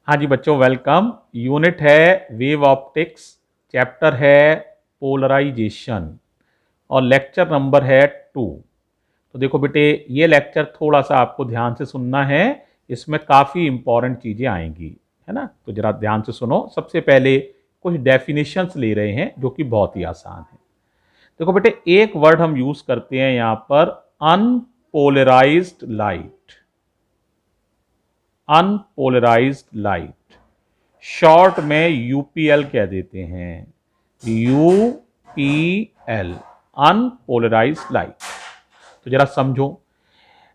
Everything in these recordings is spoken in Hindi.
हाँ जी बच्चों, वेलकम। यूनिट है वेव ऑप्टिक्स, चैप्टर है पोलराइजेशन और लेक्चर नंबर है 2। तो देखो बेटे, ये लेक्चर थोड़ा सा आपको ध्यान से सुनना है, इसमें काफ़ी इंपॉर्टेंट चीज़ें आएंगी, है ना। तो जरा ध्यान से सुनो। सबसे पहले कुछ डेफिनेशंस ले रहे हैं जो कि बहुत ही आसान है। देखो बेटे, एक वर्ड हम यूज करते हैं यहां पर, unpolarised light. Unpolarised light short में यूपीएल कह देते हैं, यूपीएल, अनपोलराइज्ड लाइट। तो जरा समझो,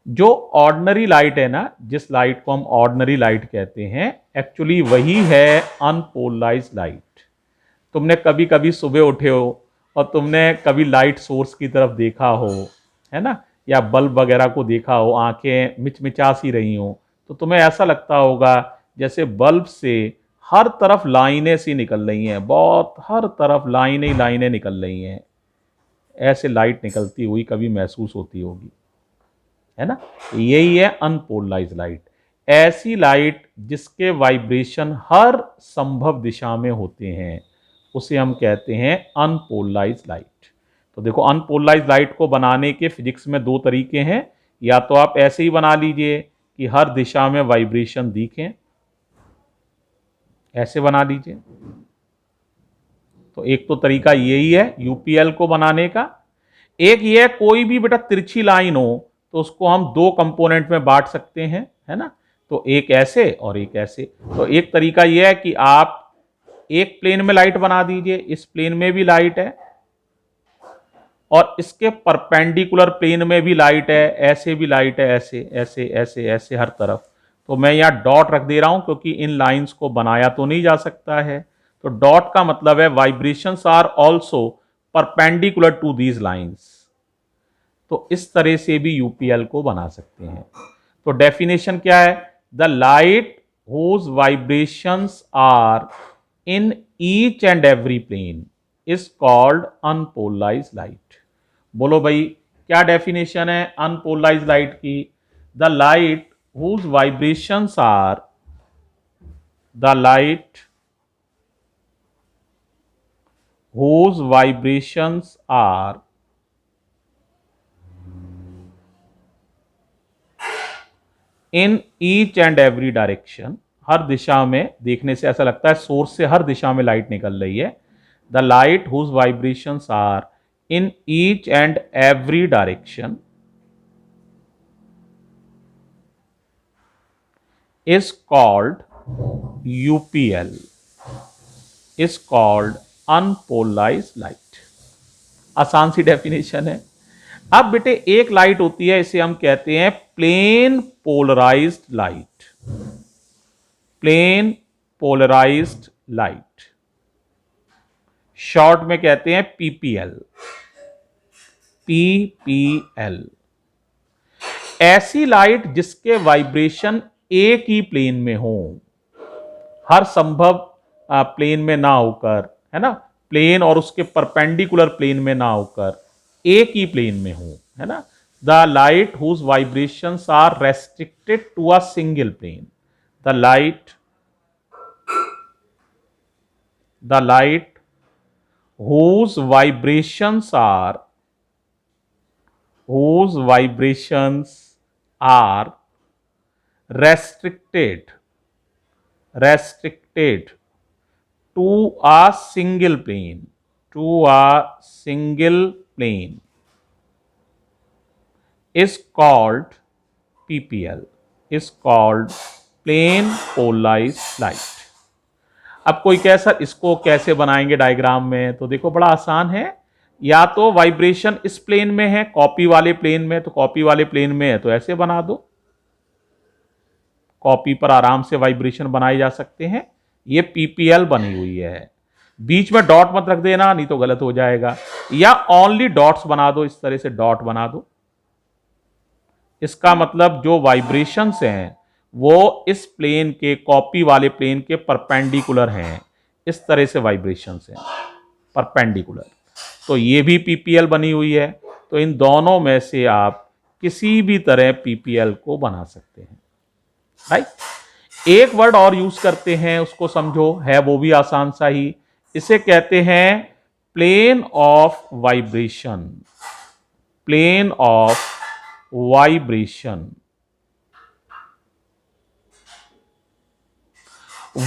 जो ऑर्डिनरी लाइट है ना, जिस लाइट को हम ऑर्डिनरी लाइट कहते हैं, एक्चुअली वही है अनपोलराइज्ड लाइट। तुमने कभी कभी सुबह उठे हो और तुमने कभी लाइट सोर्स की तरफ देखा हो, है ना, या बल्ब वगैरह को देखा हो, आंखें मिचमिचा सी रही हो, तो तुम्हें ऐसा लगता होगा जैसे बल्ब से हर तरफ लाइनें सी निकल रही हैं, बहुत हर तरफ लाइनें ही लाइनें निकल रही हैं। ऐसे लाइट निकलती हुई कभी महसूस होती होगी, है ना। यही है अनपोलराइज्ड लाइट। ऐसी लाइट जिसके वाइब्रेशन हर संभव दिशा में होते हैं, उसे हम कहते हैं अनपोलराइज्ड लाइट। तो देखो, अनपोलराइज्ड लाइट को बनाने के फिजिक्स में दो तरीके हैं। या तो आप ऐसे ही बना लीजिए कि हर दिशा में वाइब्रेशन दिखें, ऐसे बना लीजिए। तो एक तो तरीका यही है यूपीएल को बनाने का। एक ये है, कोई भी बेटा तिरछी लाइन हो तो उसको हम दो कंपोनेंट में बांट सकते हैं, है ना। तो एक ऐसे और एक ऐसे। तो एक तरीका यह है कि आप एक प्लेन में लाइट बना दीजिए, इस प्लेन में भी लाइट है और इसके परपेंडिकुलर प्लेन में भी लाइट है, ऐसे भी लाइट है, ऐसे ऐसे ऐसे ऐसे हर तरफ। तो मैं यहां डॉट रख दे रहा हूं क्योंकि इन लाइंस को बनाया तो नहीं जा सकता है। तो डॉट का मतलब है vibrations are also perpendicular to these lines. तो इस तरह से भी यूपीएल को बना सकते हैं। तो डेफिनेशन क्या है? The light whose vibrations are in each and every plane is called unpolarized light। बोलो भाई, क्या डेफिनेशन है अनपोलराइज्ड लाइट की? The light whose vibrations are the light whose vibrations are in each and every direction, हर दिशा में, देखने से ऐसा लगता है सोर्स से हर दिशा में लाइट निकल रही है। The light whose vibrations are in each and every direction is called UPL, is called unpolarized light. आसान सी डेफिनेशन है। अब बेटे, एक लाइट होती है, इसे हम कहते हैं plane polarized light. Plane polarized light short में कहते हैं पीपीएल, पीपीएल। ऐसी लाइट जिसके वाइब्रेशन एक ही प्लेन में हो, हर संभव प्लेन में ना होकर, है ना, प्लेन और उसके परपेंडिकुलर प्लेन में ना होकर एक ही प्लेन में हो, है ना। The light whose vibrations are restricted to a single plane. The light whose vibrations are restricted to a single plane, is called PPL, is called plane polarized light. अब कोई कहे सर इसको कैसे बनाएंगे डायग्राम में? तो देखो, बड़ा आसान है। या तो वाइब्रेशन इस प्लेन में है, कॉपी वाले प्लेन में, तो कॉपी वाले प्लेन में है तो ऐसे बना दो। कॉपी पर आराम से वाइब्रेशन बनाए जा सकते हैं। ये पीपीएल बनी हुई है। बीच में डॉट मत रख देना, नहीं तो गलत हो जाएगा। या ओनली डॉट्स बना दो, इस तरह से डॉट बना दो। इसका मतलब जो वाइब्रेशंस हैं वो इस प्लेन के, कॉपी वाले प्लेन के परपेंडिकुलर हैं। इस तरह से वाइब्रेशंस हैं परपेंडिकुलर। तो ये भी पीपीएल बनी हुई है। तो इन दोनों में से आप किसी भी तरह पीपीएल को बना सकते हैं, राइट। एक वर्ड और यूज करते हैं, उसको समझो, है वो भी आसान सा ही। इसे कहते हैं plane of vibration. Plane of vibration.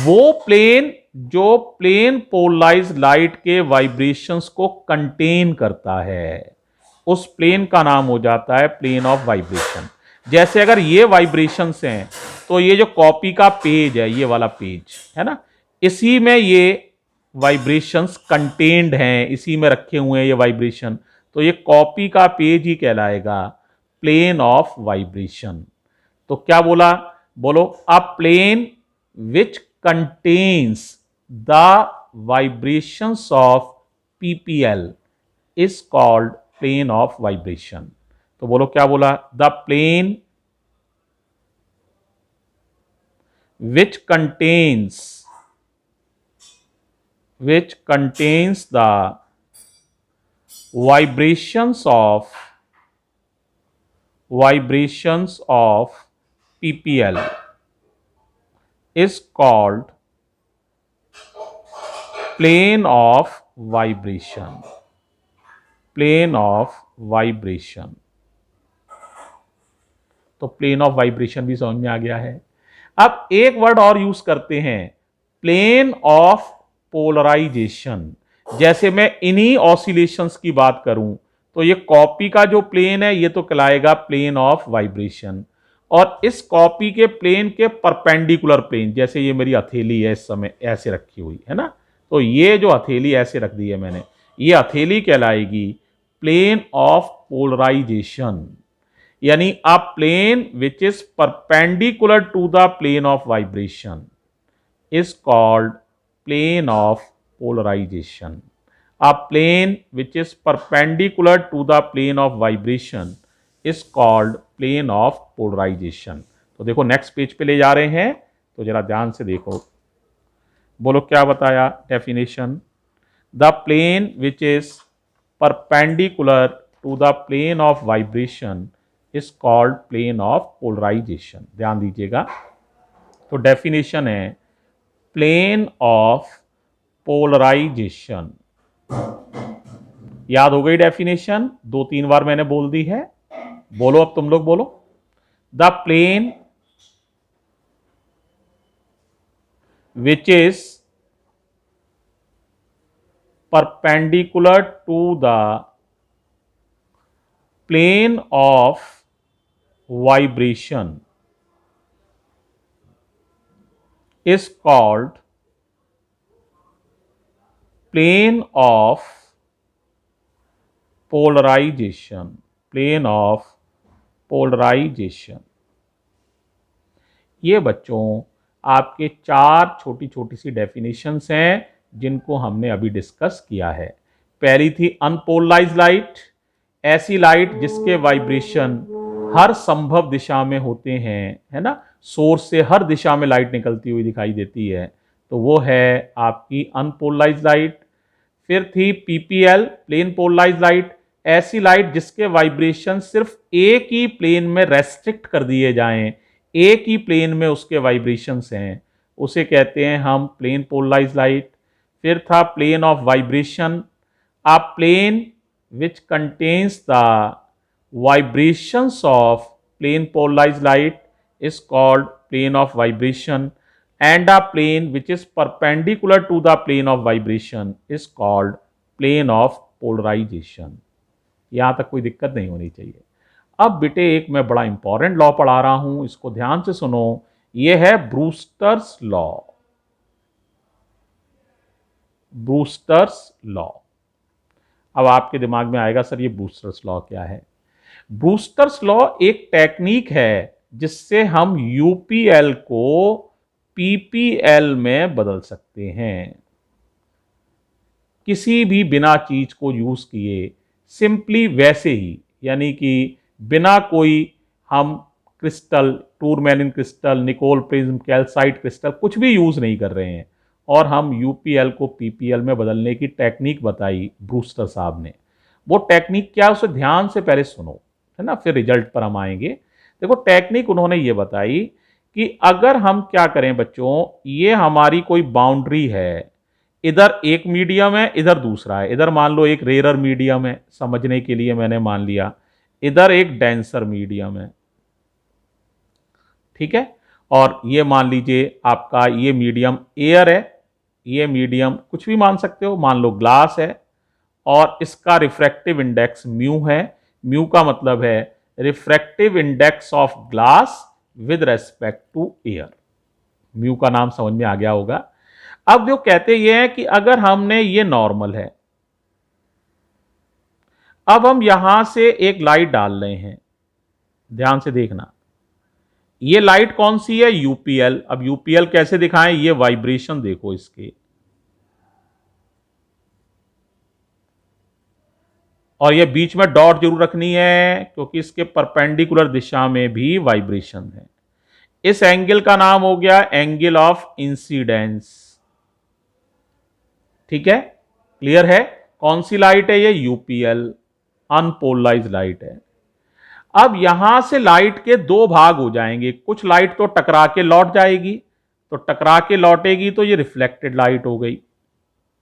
वो प्लेन जो प्लेन पोलराइज लाइट के वाइब्रेशंस को कंटेन करता है, उस प्लेन का नाम हो जाता है प्लेन ऑफ वाइब्रेशन। जैसे अगर ये वाइब्रेशंस हैं तो ये जो कॉपी का पेज है, ये वाला पेज है ना, इसी में ये वाइब्रेशंस कंटेन्ड हैं, इसी में रखे हुए हैं ये वाइब्रेशन, तो ये कॉपी का पेज ही कहलाएगा प्लेन ऑफ वाइब्रेशन। तो क्या बोला, बोलो, a plane which contains the vibrations of PPL is called plane of vibration. तो बोलो क्या बोला, the plane which contains the vibrations of PPL is called plane of vibration। Plane of vibration. तो प्लेन ऑफ वाइब्रेशन भी समझ में आ गया है। अब एक वर्ड और यूज करते हैं, प्लेन ऑफ पोलराइजेशन। जैसे मैं इन्हीं ऑसिलेशंस की बात करूं तो ये कॉपी का जो प्लेन है ये तो कहलाएगा प्लेन ऑफ वाइब्रेशन, और इस कॉपी के प्लेन के परपेंडिकुलर प्लेन, जैसे ये मेरी हथेली है इस समय ऐसे रखी हुई है ना, तो ये जो हथेली ऐसे रख दी है मैंने, ये हथेली कहलाएगी प्लेन ऑफ पोलराइजेशन। यानी a plane which is perpendicular to the plane of vibration is called plane of polarisation. A plane which is perpendicular to the plane of vibration is called plane of polarisation. तो देखो नेक्स्ट पेज पे ले जा रहे हैं, तो जरा ध्यान से देखो, बोलो क्या बताया definition, the plane which is perpendicular to the plane of vibration is called plane of polarization. ध्यान दीजिएगा, तो डेफिनेशन है प्लेन ऑफ पोलराइजेशन। याद हो गई डेफिनेशन, 2-3 बार मैंने बोल दी है। बोलो अब तुम लोग बोलो, the plane which is perpendicular to the plane of vibration is called plane of polarization। plane of polarization। ये बच्चों आपके 4 छोटी छोटी सी डेफिनेशंस हैं जिनको हमने अभी डिस्कस किया है। पहली थी अनपोलराइज्ड लाइट, ऐसी लाइट जिसके वाइब्रेशन हर संभव दिशा में होते हैं, है ना, सोर्स से हर दिशा में लाइट निकलती हुई दिखाई देती है, तो वो है आपकी अनपोलराइज्ड लाइट। फिर थी पीपीएल, प्लेन पोलराइज्ड लाइट, ऐसी लाइट जिसके वाइब्रेशन सिर्फ एक ही प्लेन में रेस्ट्रिक्ट कर दिए जाएं, एक ही प्लेन में उसके वाइब्रेशंस हैं, उसे कहते हैं हम प्लेन पोलराइज्ड लाइट। फिर था plane of vibration, a plane which contains the vibrations of plane polarized light is called plane of vibration, and a plane which is perpendicular to the plane of vibration is called plane of polarization। यहां तक कोई दिक्कत नहीं होनी चाहिए। अब बेटे एक मैं बड़ा इंपॉर्टेंट लॉ पढ़ा रहा हूं, इसको ध्यान से सुनो, यह है ब्रूस्टर्स लॉ। Brewster's law. अब आपके दिमाग में आएगा सर ये ब्रूस्टर्स लॉ क्या है। ब्रूस्टर्स लॉ एक टेक्निक है जिससे हम यूपीएल को पीपीएल में बदल सकते हैं, किसी भी बिना चीज को यूज किए, सिंपली वैसे ही, यानी कि बिना कोई हम crystal, tourmaline crystal, Nicol prism, calcite crystal कुछ भी यूज नहीं कर रहे हैं, और हम यूपीएल को पीपीएल में बदलने की टेक्निक बताई ब्रूस्टर साहब ने। वो टेक्निक क्या, उसे ध्यान से पहले सुनो, है ना, फिर रिजल्ट पर हम आएंगे। देखो टेक्निक उन्होंने ये बताई कि अगर हम क्या करें बच्चों, ये हमारी कोई बाउंड्री है, इधर एक मीडियम है, इधर दूसरा है, इधर मान लो एक रेयर मीडियम है, समझने के लिए मैंने मान लिया, इधर एक डेंसर मीडियम है, ठीक है। और ये मान लीजिए आपका ये मीडियम एयर है, ये मीडियम कुछ भी मान सकते हो, मान लो ग्लास है, और इसका रिफ्रैक्टिव इंडेक्स म्यू है। म्यू का मतलब है refractive index of glass with respect to air. Mu का नाम समझ में आ गया होगा। अब जो कहते ये हैं कि अगर हमने ये नॉर्मल है, अब हम यहां से एक लाइट डाल रहे हैं, ध्यान से देखना, ये लाइट कौन सी है, यूपीएल। अब यूपीएल कैसे दिखाएं, ये वाइब्रेशन देखो इसके, और ये बीच में डॉट जरूर रखनी है क्योंकि इसके परपेंडिकुलर दिशा में भी वाइब्रेशन है। इस एंगल का नाम हो गया एंगल ऑफ इंसिडेंस, ठीक है, क्लियर है। कौन सी लाइट है ये, यूपीएल, अनपोलराइज्ड लाइट है। अब यहां से लाइट के दो भाग हो जाएंगे, कुछ लाइट तो टकरा के लौट जाएगी, तो टकरा के लौटेगी तो ये रिफ्लेक्टेड लाइट हो गई,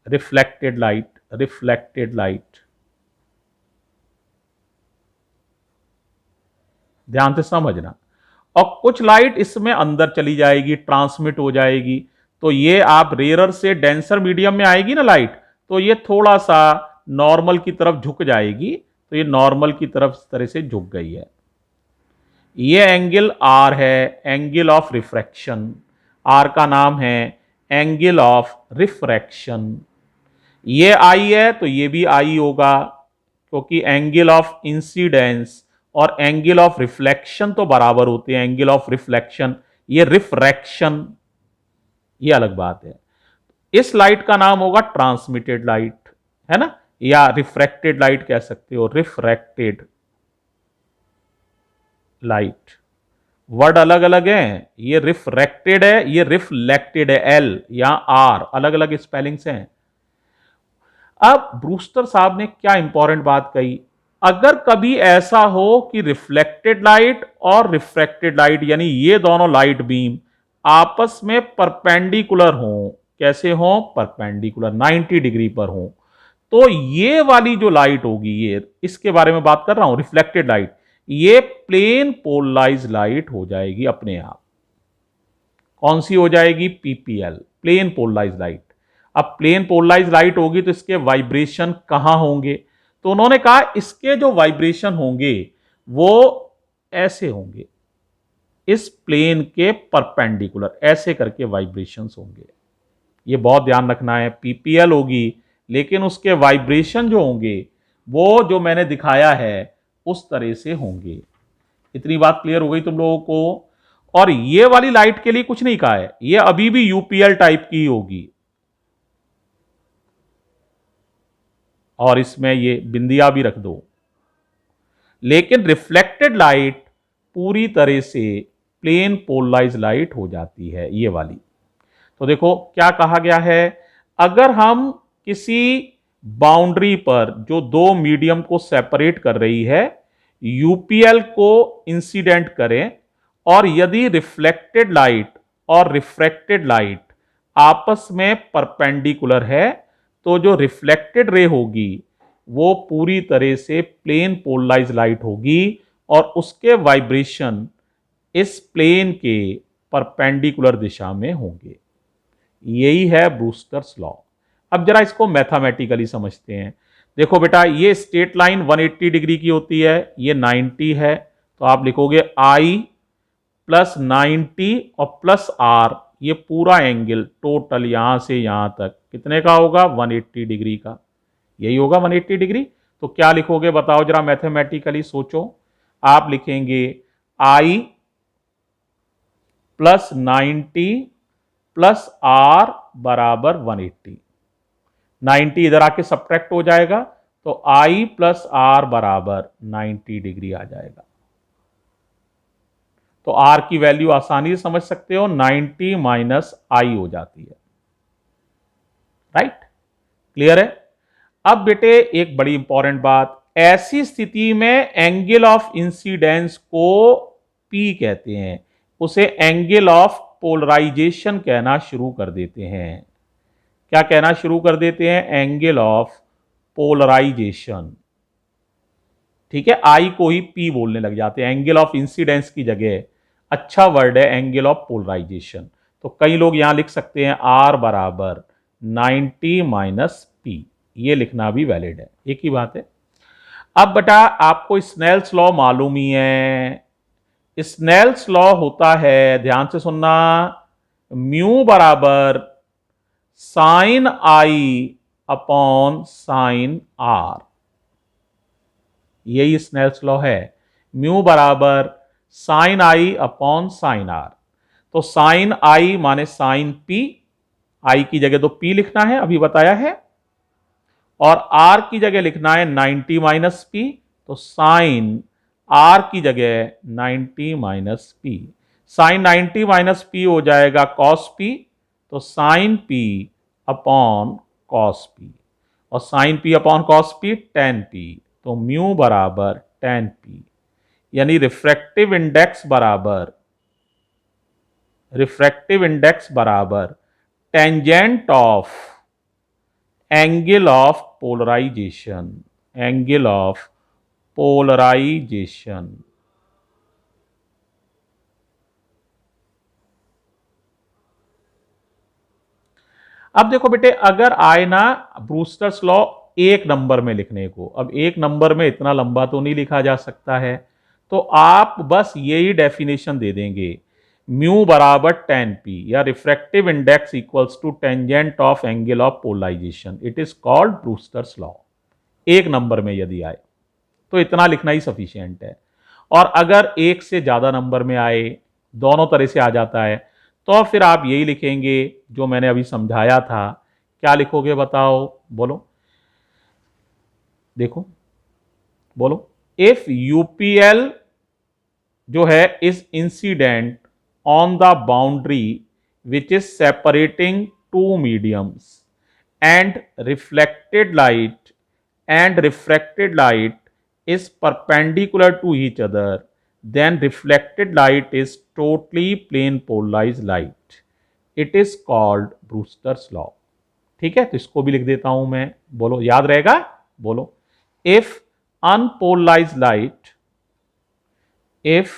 रिफ्लेक्टेड लाइट, रिफ्लेक्टेड लाइट, ध्यान से समझना। और कुछ लाइट इसमें अंदर चली जाएगी, ट्रांसमिट हो जाएगी, तो ये आप रेयर से डेंसर मीडियम में आएगी ना लाइट, तो ये थोड़ा सा नॉर्मल की तरफ झुक जाएगी, तो ये नॉर्मल की तरफ इस तरह से झुक गई है। ये एंगल आर है, एंगल ऑफ रिफ्रैक्शन, आर का नाम है एंगल ऑफ रिफ्रैक्शन। ये आई है तो ये भी आई होगा, क्योंकि एंगल ऑफ इंसिडेंस और एंगल ऑफ रिफ्लेक्शन तो बराबर होते हैं, एंगल ऑफ रिफ्लेक्शन, ये रिफ्रैक्शन, ये अलग बात है। इस लाइट का नाम होगा ट्रांसमिटेड लाइट, है ना, या रिफ्रैक्टेड लाइट कह सकते हो, रिफ्रैक्टेड लाइट, वर्ड अलग अलग हैं, ये रिफ्रैक्टेड है, ये रिफ्लेक्टेड है, एल या आर अलग अलग स्पेलिंग्स हैं। अब ब्रूस्टर साहब ने क्या इंपॉर्टेंट बात कही, अगर कभी ऐसा हो कि रिफ्लेक्टेड लाइट और रिफ्रैक्टेड लाइट यानी ये दोनों लाइट बीम आपस में परपेंडिकुलर हों, कैसे हों, परपेंडिकुलर 90 डिग्री पर हों, तो ये वाली जो लाइट होगी, ये इसके बारे में बात कर रहा हूं, रिफ्लेक्टेड लाइट, ये प्लेन पोलराइज लाइट हो जाएगी अपने आप। कौन सी हो जाएगी, पीपीएल, प्लेन पोलराइज लाइट। अब प्लेन पोलराइज लाइट होगी तो इसके वाइब्रेशन कहां होंगे, तो उन्होंने कहा इसके जो वाइब्रेशन होंगे वो ऐसे होंगे, इस प्लेन के परपेंडिकुलर ऐसे करके वाइब्रेशंस होंगे। ये बहुत ध्यान रखना है, पीपीएल होगी लेकिन उसके वाइब्रेशन जो होंगे वो जो मैंने दिखाया है उस तरह से होंगे। इतनी बात क्लियर हो गई तुम लोगों को। और ये वाली लाइट के लिए कुछ नहीं कहा है, ये अभी भी यूपीएल टाइप की होगी, और इसमें ये बिंदिया भी रख दो। लेकिन रिफ्लेक्टेड लाइट पूरी तरह से प्लेन पोलराइज लाइट हो जाती है, ये वाली। तो देखो क्या कहा गया है, अगर हम किसी बाउंड्री पर जो दो मीडियम को सेपरेट कर रही है, यूपीएल को इंसिडेंट करें, और यदि रिफ्लेक्टेड लाइट और रिफ्रैक्टेड लाइट आपस में परपेंडिकुलर है, तो जो रिफ्लेक्टेड रे होगी वो पूरी तरह से प्लेन पोलराइज लाइट होगी, और उसके वाइब्रेशन इस प्लेन के परपेंडिकुलर दिशा में होंगे। यही है ब्रूस्टर्स लॉ। अब जरा इसको मैथमेटिकली समझते हैं। देखो बेटा, ये स्ट्रेट लाइन 180 डिग्री की होती है, ये 90 है, तो आप लिखोगे आई प्लस 90 और प्लस आर, ये पूरा एंगल टोटल यहां से यहां तक कितने का होगा, 180 डिग्री का, यही होगा 180 डिग्री। तो क्या लिखोगे बताओ जरा, मैथमेटिकली सोचो। आप लिखेंगे आई प्लस 90 प्लस आर बराबर 180, 90 इधर आके सब्ट्रैक्ट हो जाएगा, तो आई प्लस आर बराबर 90 डिग्री आ जाएगा। तो आर की वैल्यू आसानी से समझ सकते हो, 90 माइनस आई हो जाती है, राइट, क्लियर है। अब बेटे एक बड़ी इंपॉर्टेंट बात, ऐसी स्थिति में एंगल ऑफ इंसिडेंस को पी कहते हैं, उसे एंगल ऑफ पोलराइजेशन कहना शुरू कर देते हैं। क्या कहना शुरू कर देते हैं? Angle of polarization. ठीक है, आई को ही पी बोलने लग जाते हैं, एंगल ऑफ इंसिडेंस की जगह अच्छा वर्ड है एंगल ऑफ पोलराइजेशन। तो कई लोग यहां लिख सकते हैं आर बराबर 90 माइनस पी, ये लिखना भी वैलिड है, एक ही बात है। अब बेटा आपको स्नेल्स लॉ मालूम ही है। स्नेल्स लॉ होता है, ध्यान से सुनना, म्यू बराबर sine i upon sine r, यही स्नेल्स लॉ है। म्यू बराबर sine i upon sine r. तो साइन आई माने साइन पी, आई की जगह तो पी लिखना है, अभी बताया है, और आर की जगह लिखना है 90 माइनस पी। तो साइन आर की जगह 90 minus P, sine 90 minus P हो जाएगा कॉस पी, तो sine P upon cos P, और sine P upon cos P tan P. तो म्यू बराबर टेन पी, यानी रिफ्रैक्टिव इंडेक्स बराबर tangent of angle of polarisation, angle of polarisation. अब देखो बेटे, अगर आए ना ब्रूस्टर्स लॉ एक नंबर में लिखने को, अब एक नंबर में इतना लंबा तो नहीं लिखा जा सकता है, तो आप बस यही डेफिनेशन दे देंगे, म्यू बराबर टेन पी, या refractive index equals to tangent of angle of polarisation, it is called Brewster's law. एक नंबर में यदि आए तो इतना लिखना ही सफिशिएंट है। और अगर एक से ज्यादा नंबर में आए, दोनों तरह से आ जाता है, तो फिर आप यही लिखेंगे जो मैंने अभी समझाया था। क्या लिखोगे बताओ, बोलो, देखो बोलो। इफ यूपीएल जो है is incident on the boundary which is separating two mediums and reflected light is perpendicular to each other, then reflected light is totally plane polarized light. It is called Brewster's law. ठीक है, तो इसको भी लिख देता हूं मैं, बोलो, याद रहेगा, बोलो। If unpolarized light is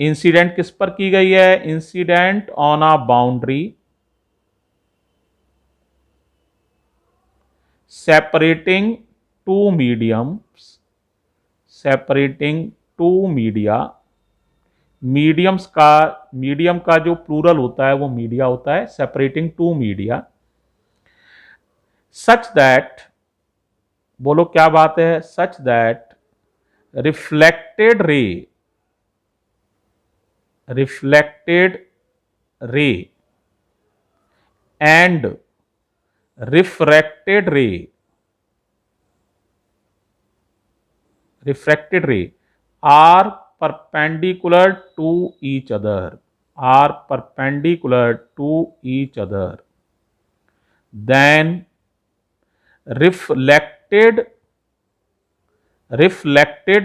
incident किस पर की गई है? Incident on a boundary separating two media, medium का जो प्लूरल होता है वो मीडिया होता है, separating two media, such that, बोलो क्या बात है, such that reflected ray and refracted ray are perpendicular to each other, then reflected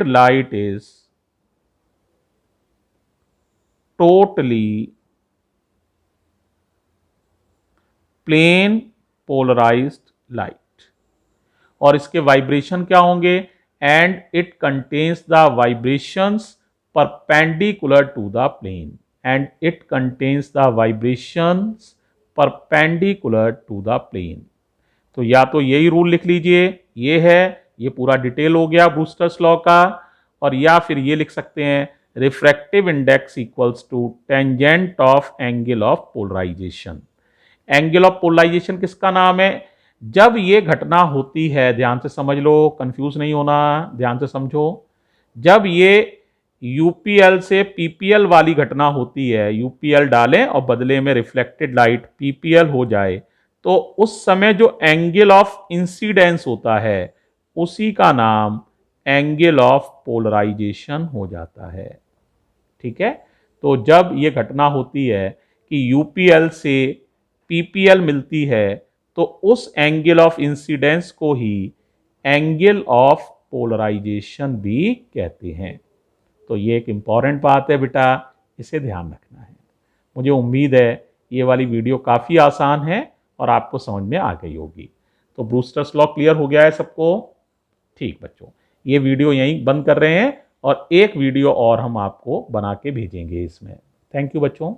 light is totally plane polarized light. और इसके वाइब्रेशन क्या होंगे? And it contains the vibrations perpendicular to the plane, to the plane. तो या तो यही रूल लिख लीजिए, ये है, ये पूरा डिटेल हो गया ब्रूस्टर्स लॉ का, और या फिर ये लिख सकते हैं refractive index equals to tangent of angle of polarisation. Angle of polarization किसका नाम है? जब ये घटना होती है, ध्यान से समझ लो, कंफ्यूज नहीं होना, ध्यान से समझो, जब ये यूपीएल से पीपीएल वाली घटना होती है, यूपीएल डालें और बदले में रिफ्लेक्टेड लाइट पीपीएल हो जाए, तो उस समय जो एंगल ऑफ इंसिडेंस होता है उसी का नाम एंगल ऑफ पोलराइजेशन हो जाता है। ठीक है, तो जब ये घटना होती है कि यूपीएल से पीपीएल मिलती है, तो उस एंगल ऑफ इंसिडेंस को ही एंगल ऑफ पोलराइजेशन भी कहते हैं। तो ये एक इंपॉर्टेंट बात है बेटा, इसे ध्यान रखना है। मुझे उम्मीद है ये वाली वीडियो काफ़ी आसान है और आपको समझ में आ गई होगी। तो ब्रूस्टर्स लॉ क्लियर हो गया है सबको? ठीक बच्चों, ये वीडियो यहीं बंद कर रहे हैं और एक वीडियो और हम आपको बना के भेजेंगे इसमें। थैंक यू बच्चों।